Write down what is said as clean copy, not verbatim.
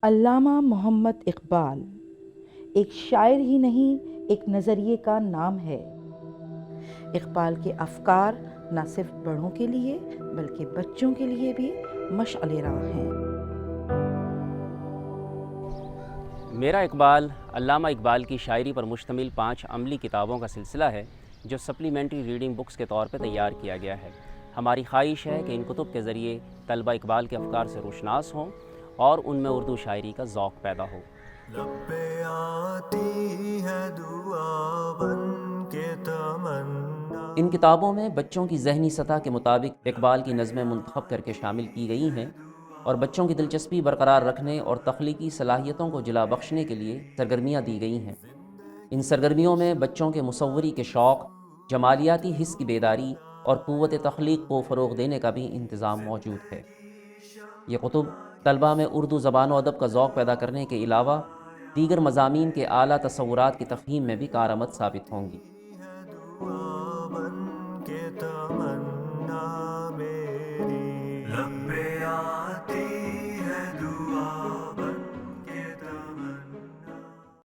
علامہ محمد اقبال ایک شاعر ہی نہیں، ایک نظریے کا نام ہے۔ اقبال کے افکار نہ صرف بڑوں کے لیے بلکہ بچوں کے لیے بھی مشعل راہ ہیں۔ میرا اقبال علامہ اقبال کی شاعری پر مشتمل 5 عملی کتابوں کا سلسلہ ہے جو سپلیمنٹری ریڈنگ بکس کے طور پر تیار کیا گیا ہے۔ ہماری خواہش ہے کہ ان کتب کے ذریعے طلبہ اقبال کے افکار سے روشناس ہوں اور ان میں اردو شاعری کا ذوق پیدا ہو۔ لب پہ آتی ہے دعا بن کے تمنا۔ ان کتابوں میں بچوں کی ذہنی سطح کے مطابق اقبال کی نظمیں منتخب کر کے شامل کی گئی ہیں اور بچوں کی دلچسپی برقرار رکھنے اور تخلیقی صلاحیتوں کو جلا بخشنے کے لیے سرگرمیاں دی گئی ہیں۔ ان سرگرمیوں میں بچوں کے مصوری کے شوق، جمالیاتی حس کی بیداری اور قوت تخلیق کو فروغ دینے کا بھی انتظام موجود ہے۔ یہ کتب طلبہ میں اردو زبان و ادب کا ذوق پیدا کرنے کے علاوہ دیگر مضامین کے اعلیٰ تصورات کی تفہیم میں بھی کارآمد ثابت ہوں گی۔